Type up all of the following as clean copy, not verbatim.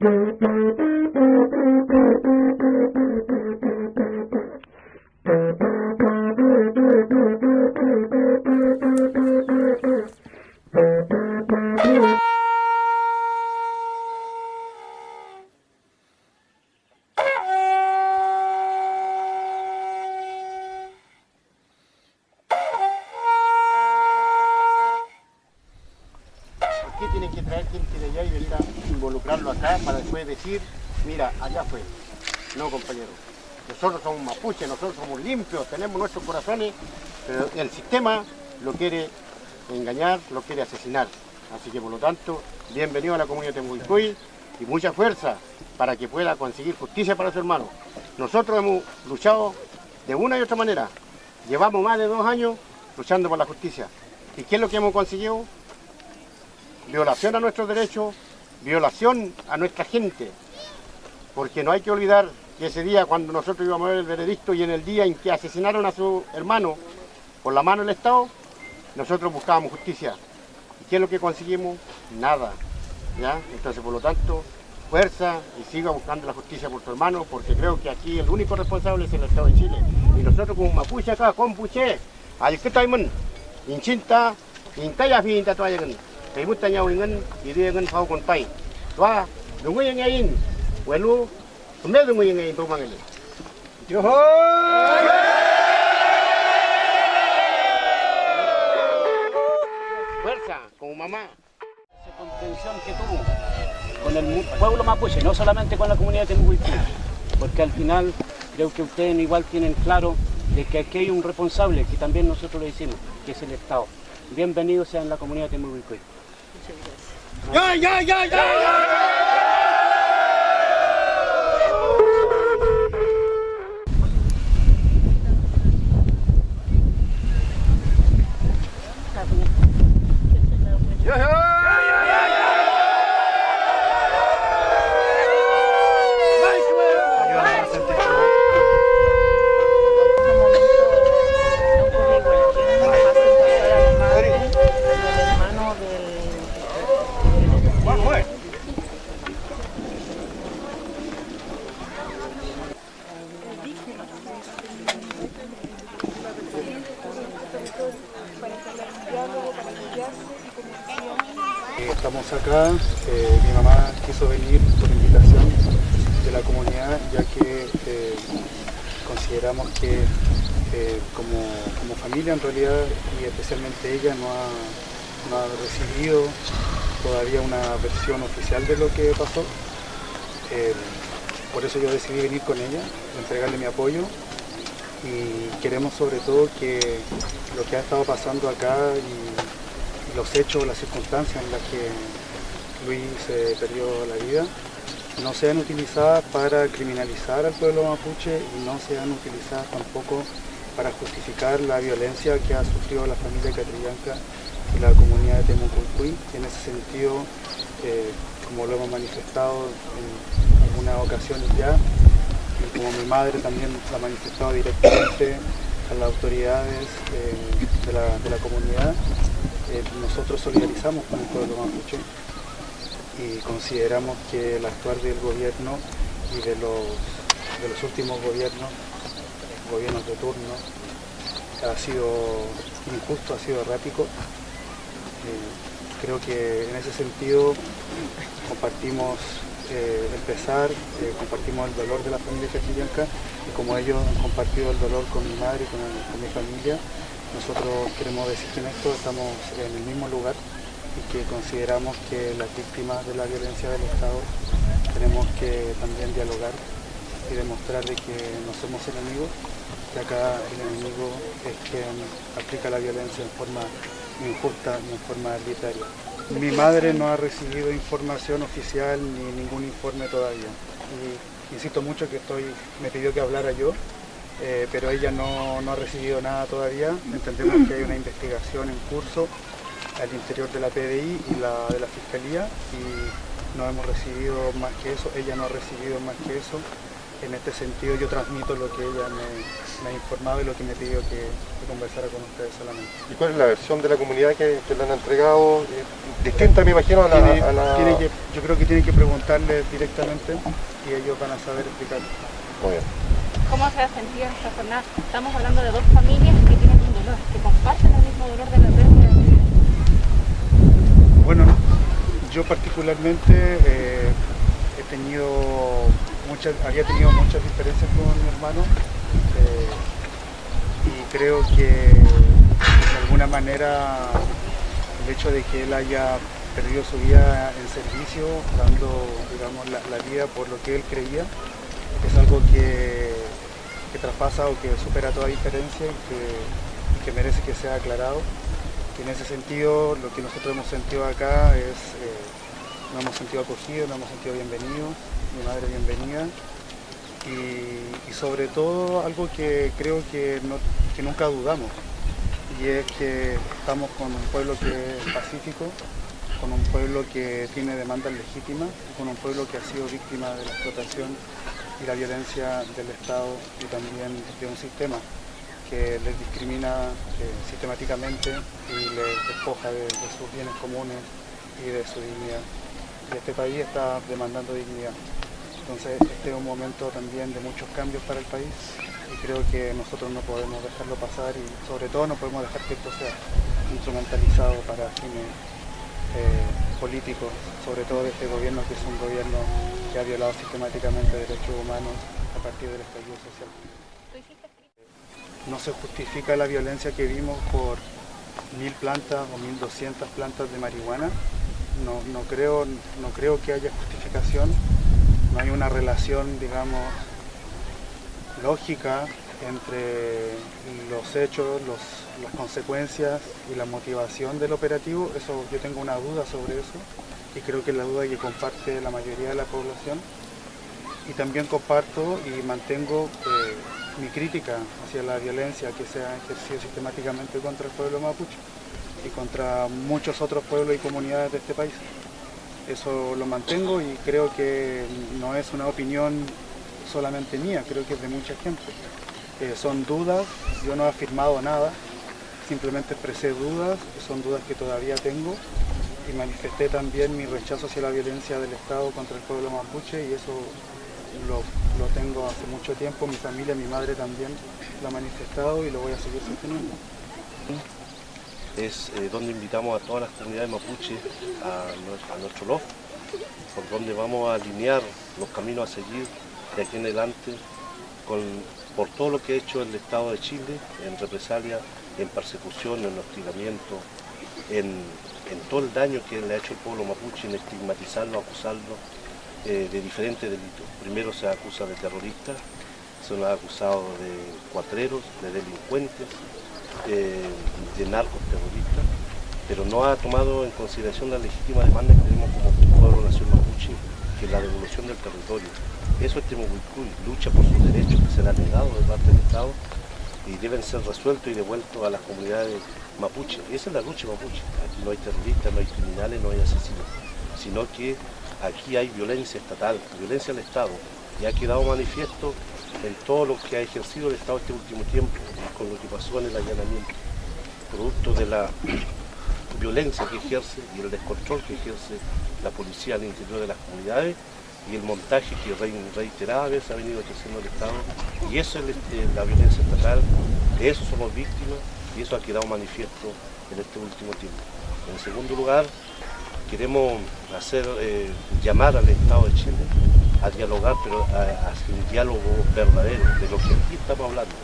¿Por qué tienen que traer gente de allá y venir a involucrarlo acá para después decir, mira, allá fue? No, compañero. Nosotros somos mapuches, nosotros somos limpios, tenemos nuestros corazones, pero el sistema lo quiere engañar, lo quiere asesinar. Así que por lo tanto, bienvenido a la comunidad de Temucuicui y mucha fuerza para que pueda conseguir justicia para su hermano. Nosotros hemos luchado de una y otra manera. Llevamos más de 2 años luchando por la justicia. ¿Y qué es lo que hemos conseguido? Violación a nuestros derechos, violación a nuestra gente. Porque no hay que olvidar que ese día cuando nosotros íbamos a ver el veredicto y en el día en que asesinaron a su hermano por la mano del Estado, nosotros buscábamos justicia. ¿Y qué es lo que conseguimos? Nada. ¿Ya? Entonces, por lo tanto, fuerza y siga buscando la justicia por tu hermano, porque creo que aquí el único responsable es el Estado de Chile. Y nosotros como mapuche acá, compuche, al que estamos en Chinta, en Taya Finta, toalla. Kay mo tanya wingan iri ngan pau kon pai wa dungoy ngayin welu kumbe dungoy ngayin to mangel yo fuerza como mamá esa contención que tuvo con el pueblo mapuche, no solamente con la comunidad de Temucuicui, porque al final creo que ustedes igual tienen claro de que aquí hay un responsable que también nosotros le decimos, que es el Estado. Bienvenidos sean la comunidad de Temucuicui. ¡Ya, ya, ya, ya! Estamos acá, mi mamá quiso venir por invitación de la comunidad, ya que consideramos que como familia en realidad, y especialmente ella, no ha recibido todavía una versión oficial de lo que pasó. Por eso yo decidí venir con ella, entregarle mi apoyo, y queremos sobre todo que lo que ha estado pasando acá y los hechos, las circunstancias en las que Luis perdió la vida no sean utilizadas para criminalizar al pueblo mapuche y no sean utilizadas tampoco para justificar la violencia que ha sufrido la familia Catrillanca y la comunidad de Temucuicui. En ese sentido, como lo hemos manifestado en algunas ocasiones ya, y como mi madre también lo ha manifestado directamente a las autoridades de la comunidad, nosotros solidarizamos con el pueblo mapuche y consideramos que el actuar del gobierno y de los últimos gobiernos de turno, ha sido injusto, ha sido errático. Creo que en ese sentido compartimos compartimos el dolor de la familia Catrillanca, y como ellos han compartido el dolor con mi madre y con mi familia, nosotros queremos decir que en esto estamos en el mismo lugar y que consideramos que las víctimas de la violencia del Estado tenemos que también dialogar y demostrar de que no somos enemigos, que acá el enemigo es quien aplica la violencia en forma injusta y en forma arbitraria. Mi madre no ha recibido información oficial ni ningún informe todavía. Y insisto mucho que me pidió que hablara yo, pero ella no ha recibido nada todavía. Entendemos que hay una investigación en curso al interior de la PDI y de la Fiscalía, y no hemos recibido más que eso, ella no ha recibido más que eso. en este sentido yo transmito lo que ella me ha informado y lo que me pidió que conversara con ustedes solamente. ¿Y cuál es la versión de la comunidad que le han entregado? Distinta, me imagino, a la... Yo creo que tienen que preguntarle directamente y ellos van a saber explicar. Muy bien. ¿Cómo se ha sentido en esta jornada? Estamos hablando de dos familias que tienen un dolor, que comparten el mismo dolor de la pérdida. Bueno, yo particularmente había tenido muchas diferencias con mi hermano y creo que de alguna manera el hecho de que él haya perdido su vida en servicio, dando, digamos, la vida por lo que él creía, es algo que traspasa o que supera toda diferencia y que merece que sea aclarado. Y en ese sentido, lo que nosotros hemos sentido acá es, nos hemos sentido acogidos, nos hemos sentido bienvenidos, mi madre bienvenida, y sobre todo algo que creo que nunca dudamos, y es que estamos con un pueblo que es pacífico, con un pueblo que tiene demandas legítimas, y con un pueblo que ha sido víctima de la explotación y la violencia del Estado y también de un sistema que les discrimina sistemáticamente y les despoja de sus bienes comunes y de su dignidad. Y este país está demandando dignidad. Entonces este es un momento también de muchos cambios para el país y creo que nosotros no podemos dejarlo pasar y sobre todo no podemos dejar que esto sea instrumentalizado para fines políticos, sobre todo de este gobierno que es un gobierno que ha violado sistemáticamente derechos humanos a partir del estallido social. No se justifica la violencia que vimos por 1000 plantas o 1200 plantas de marihuana. No creo que haya justificación. No hay una relación, digamos, lógica entre los hechos, las consecuencias y la motivación del operativo. Eso, yo tengo una duda sobre eso y creo que es la duda que comparte la mayoría de la población. Y también comparto y mantengo mi crítica hacia la violencia que se ha ejercido sistemáticamente contra el pueblo mapuche y contra muchos otros pueblos y comunidades de este país. Eso lo mantengo y creo que no es una opinión solamente mía, creo que es de mucha gente. Son dudas, yo no he afirmado nada, simplemente expresé dudas, son dudas que todavía tengo y manifesté también mi rechazo hacia la violencia del Estado contra el pueblo mapuche y eso lo tengo hace mucho tiempo, mi familia, mi madre también lo ha manifestado y lo voy a seguir sosteniendo. Es donde invitamos a todas las comunidades mapuche a nuestro LOF, por donde vamos a alinear los caminos a seguir de aquí en adelante por todo lo que ha hecho el Estado de Chile en represalia, en persecución, en hostigamiento, en todo el daño que le ha hecho el pueblo mapuche, en estigmatizarlo, acusarlo de diferentes delitos. Primero se acusa de terroristas, se nos ha acusado de cuatreros, de delincuentes, de narcos terroristas, pero no ha tomado en consideración la legítima demanda que tenemos como pueblo nación mapuche, que es la devolución del territorio. Eso es Temucuicún, lucha por sus derechos que se le han negado de parte del Estado y deben ser resueltos y devueltos a las comunidades mapuche. Esa es la lucha mapuche. Aquí no hay terroristas, no hay criminales, no hay asesinos, sino que aquí hay violencia estatal, violencia del Estado, y ha quedado manifiesto en todo lo que ha ejercido el Estado este último tiempo, con lo que pasó en el allanamiento, producto de la violencia que ejerce y el descontrol que ejerce la policía al interior de las comunidades y el montaje que reiteradas veces ha venido ejerciendo el Estado, y eso es la violencia estatal, de eso somos víctimas y eso ha quedado manifiesto en este último tiempo. En segundo lugar, queremos llamar al Estado de Chile a dialogar, pero a un diálogo verdadero, de lo que aquí estamos hablando.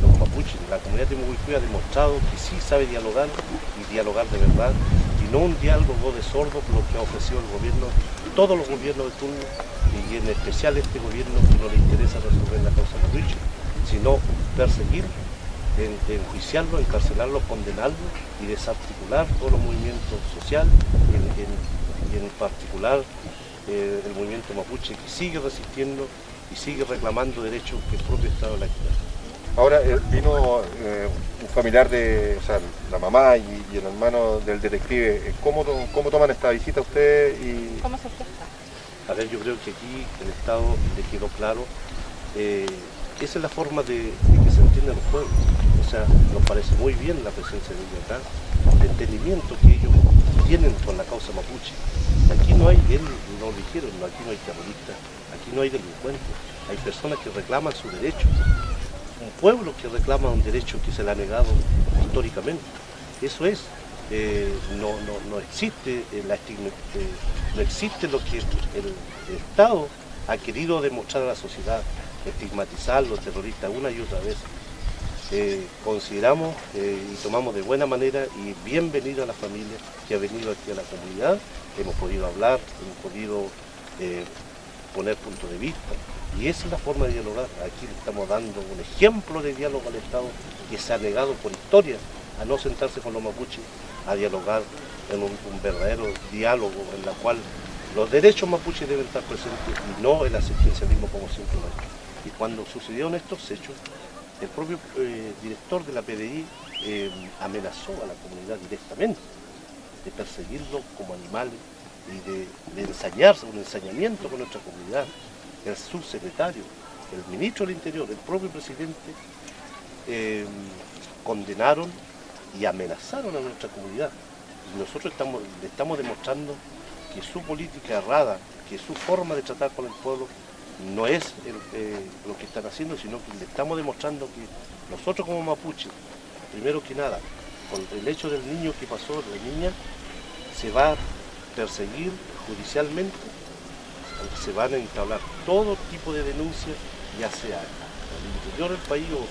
Los mapuches, la comunidad de Temucuicún ha demostrado que sí sabe dialogar y dialogar de verdad, y no un diálogo de sordo, lo que ha ofrecido el gobierno, todos los gobiernos de turno, y en especial este gobierno que no le interesa resolver la causa mapuche, sino perseguir, enjuiciarlo, encarcelarlo, condenarlo y desarticular todos los movimientos sociales y en particular el movimiento mapuche que sigue resistiendo y sigue reclamando derechos que el propio Estado le ha quitado. Ahora vino un familiar de, o sea, la mamá y el hermano del detective. ¿Cómo toman esta visita usted? ¿Cómo se gesta? A ver, yo creo que aquí el Estado le quedó claro, esa es la forma de que se entienden los pueblos. O sea, nos parece muy bien la presencia de ellos acá, el entendimiento que ellos tienen con la causa mapuche. Aquí no hay, él lo dijeron, no, aquí no hay terroristas, aquí no hay delincuentes, hay personas que reclaman su derecho, un pueblo que reclama un derecho que se le ha negado históricamente. Eso es, no existe no existe lo que el Estado ha querido demostrar a la sociedad, estigmatizar a los terroristas una y otra vez. Consideramos y tomamos de buena manera y bienvenido a la familia que ha venido aquí a la comunidad. Hemos podido hablar, hemos podido poner punto de vista y esa es la forma de dialogar. Aquí le estamos dando un ejemplo de diálogo al Estado que se ha negado por historia a no sentarse con los mapuches a dialogar en un verdadero diálogo en la cual los derechos mapuches deben estar presentes y no el asistencialismo como siempre lo ha hecho. Y cuando sucedieron estos hechos, el propio director de la PDI amenazó a la comunidad directamente de perseguirlo como animales y de ensañarse, un ensañamiento con nuestra comunidad. El subsecretario, el ministro del Interior, el propio presidente condenaron y amenazaron a nuestra comunidad. Y nosotros le estamos demostrando que su política errada, que su forma de tratar con el pueblo no es lo que están haciendo, sino que le estamos demostrando que nosotros como mapuche, primero que nada, con el hecho del niño que pasó, de la niña, se va a perseguir judicialmente, se van a entablar todo tipo de denuncias, ya sea al interior del país o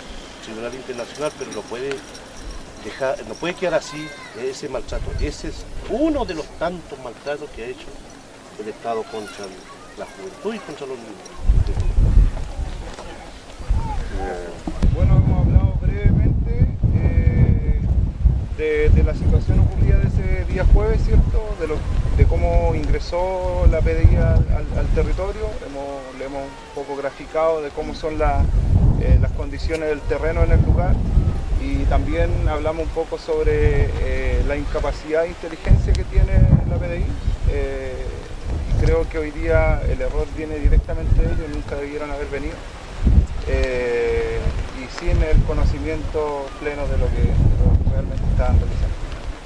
tribunal internacional, pero no puede quedar así ese maltrato. Ese es uno de los tantos maltratos que ha hecho el Estado contra la juventud y contra los niños. Bueno, hemos hablado brevemente de la situación ocurrida de ese día jueves, ¿cierto? De cómo ingresó la PDI al territorio. Le hemos un poco graficado de cómo son las condiciones del terreno en el lugar. Y también hablamos un poco sobre la incapacidad de inteligencia que tiene la PDI. Y creo que hoy día el error viene directamente de ellos, nunca debieron haber venido. Y sin el conocimiento pleno de lo que realmente estaban realizando.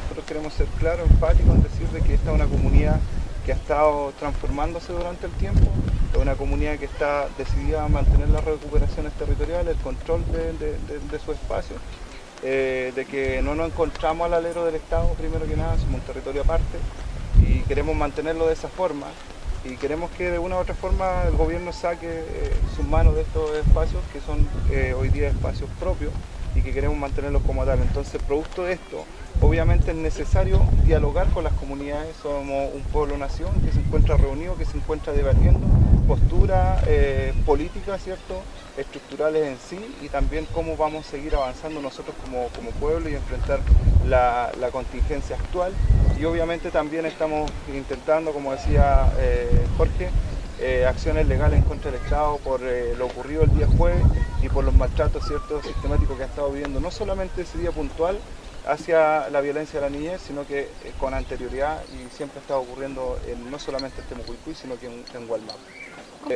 Nosotros queremos ser claros, enfáticos en decir de que esta es una comunidad que ha estado transformándose durante el tiempo, es una comunidad que está decidida a mantener las recuperaciones territoriales, el control de su espacio, de que no nos encontramos al alero del Estado, primero que nada, somos un territorio aparte y queremos mantenerlo de esa forma y queremos que de una u otra forma el gobierno saque sus manos de estos espacios que son hoy día espacios propios y que queremos mantenerlos como tal. Entonces, producto de esto, obviamente es necesario dialogar con las comunidades. Somos un pueblo-nación que se encuentra reunido, que se encuentra debatiendo posturas políticas, ¿cierto?, estructurales en sí, y también cómo vamos a seguir avanzando nosotros como pueblo y enfrentar la contingencia actual. Y obviamente también estamos intentando, como decía Jorge, acciones legales en contra del Estado por lo ocurrido el día jueves y por los maltratos, ¿cierto?, sistemáticos que ha estado viviendo, no solamente ese día puntual hacia la violencia de la niñez, sino que con anterioridad y siempre ha estado ocurriendo no solamente en Temucuicui, sino que en Gualmapu.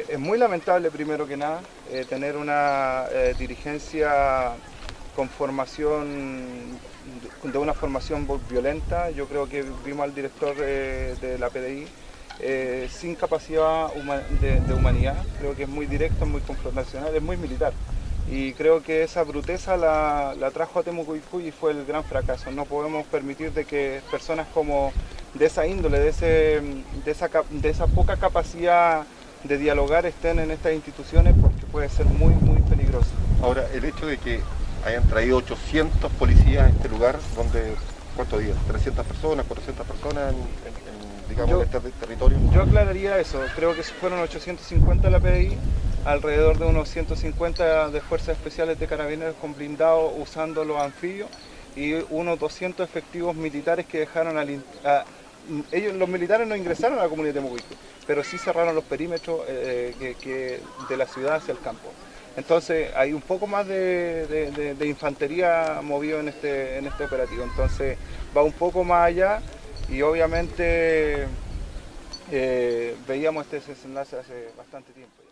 Es muy lamentable, primero que nada, tener una dirigencia con formación, de una formación violenta. Yo creo que vimos al director de la PDI sin capacidad de humanidad. Creo que es muy directo, muy confrontacional, es muy militar. Y creo que esa bruteza la trajo a Temucuicui y fue el gran fracaso. No podemos permitir de que personas como de esa índole, de esa poca capacidad de dialogar estén en estas instituciones, porque puede ser muy, muy peligroso. Ahora, el hecho de que hayan traído 800 policías a este lugar, donde, ¿cuántos días? ¿300 personas, 400 personas en este territorio? Yo aclararía eso. Creo que fueron 850 la PDI, alrededor de unos 150 de fuerzas especiales de carabineros con blindados usando los anfibios y unos 200 efectivos militares que dejaron ellos, los militares no ingresaron a la comunidad de Temucuicui, pero sí cerraron los perímetros de la ciudad hacia el campo. Entonces hay un poco más de infantería movido en este operativo. Entonces va un poco más allá y obviamente veíamos este desenlace hace bastante tiempo ya.